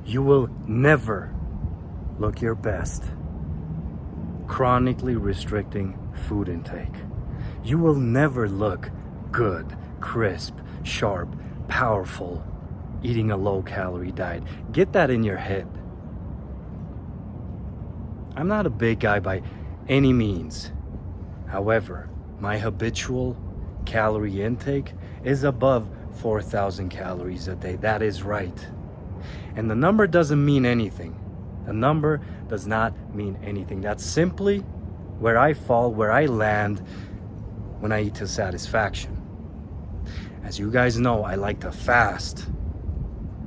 You will never look your best chronically restricting food intake. You will never look good, crisp, sharp, powerful eating a low-calorie diet. Get that in your head. I'm not a big guy by any means. However, my habitual calorie intake is above 4,000 calories a day. That is right. And the number doesn't mean anything. The number does not mean anything. That's simply where I fall, where I land when I eat to satisfaction. As you guys know, I like to fast.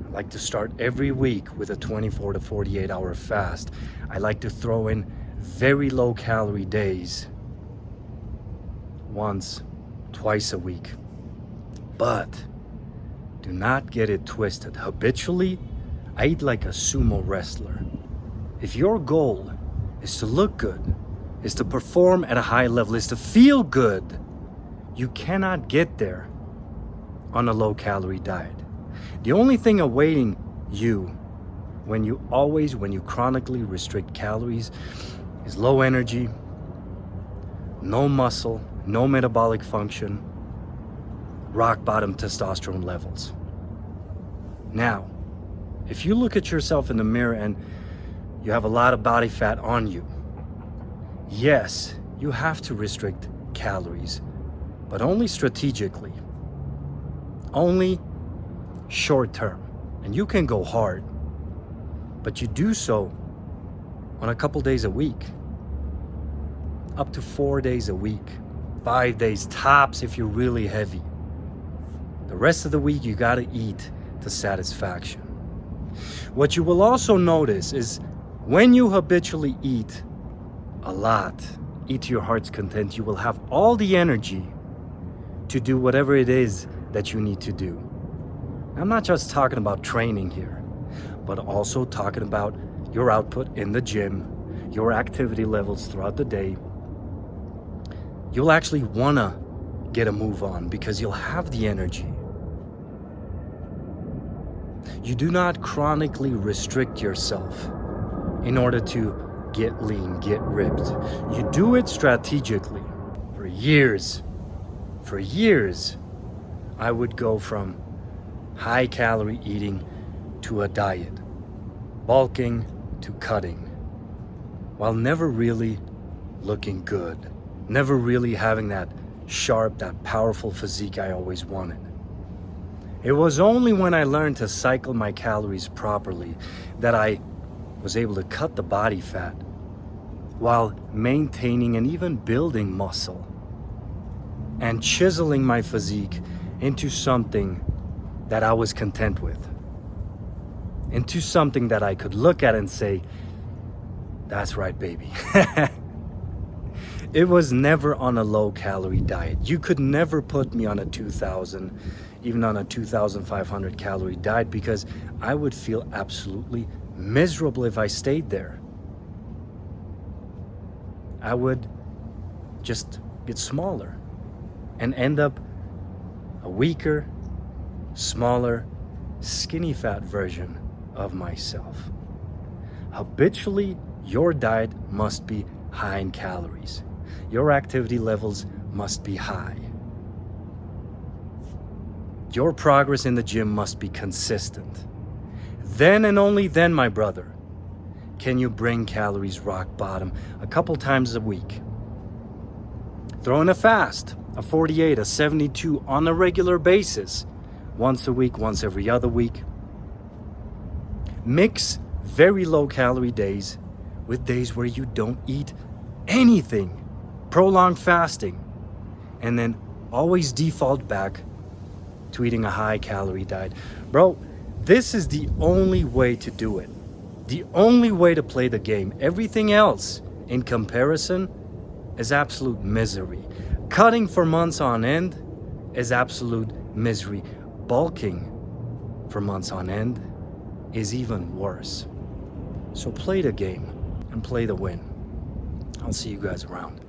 I like to start every week with a 24 to 48 hour fast. I like to throw in very low calorie days, once, twice a week. But do not get it twisted. Habitually, I eat like a sumo wrestler. If your goal is to look good, is to perform at a high level, is to feel good, you cannot get there on a low-calorie diet. The only thing awaiting you when you chronically restrict calories is low energy, no muscle, no metabolic function, rock bottom testosterone levels. Now, if you look at yourself in the mirror and you have a lot of body fat on you, yes, you have to restrict calories, but only strategically, only short term. And you can go hard, but you do so on a couple days a week, up to 4 days a week, 5 days tops if you're really heavy. The rest of the week, you gotta eat to satisfaction. What you will also notice is when you habitually eat a lot, eat to your heart's content, you will have all the energy to do whatever it is that you need to do. I'm not just talking about training here, but also talking about your output in the gym, your activity levels throughout the day. You'll actually wanna get a move on because you'll have the energy. You do not chronically restrict yourself in order to get lean, get ripped. You do it strategically. For years, I would go from high calorie eating to a diet, bulking to cutting, while never really looking good, never really having that sharp, that powerful physique I always wanted. It was only when I learned to cycle my calories properly that I was able to cut the body fat while maintaining and even building muscle and chiseling my physique into something that I was content with, into something that I could look at and say, that's right, baby. It was never on a low-calorie diet. You could never put me on a 2,000, even on a 2,500 calorie diet, because I would feel absolutely miserable if I stayed there. I would just get smaller and end up a weaker, smaller, skinny fat version of myself. Habitually, your diet must be high in calories. Your activity levels must be high. Your progress in the gym must be consistent. Then and only then, my brother, can you bring calories rock bottom a couple times a week. Throw in a fast, a 48, a 72 on a regular basis, once a week, once every other week. Mix very low calorie days with days where you don't eat anything. Prolonged fasting. And then always default back to eating a high calorie diet. Bro, this is the only way to do it. The only way to play the game. Everything else in comparison is absolute misery. Cutting for months on end is absolute misery. Bulking for months on end is even worse. So play the game and play the win. I'll see you guys around.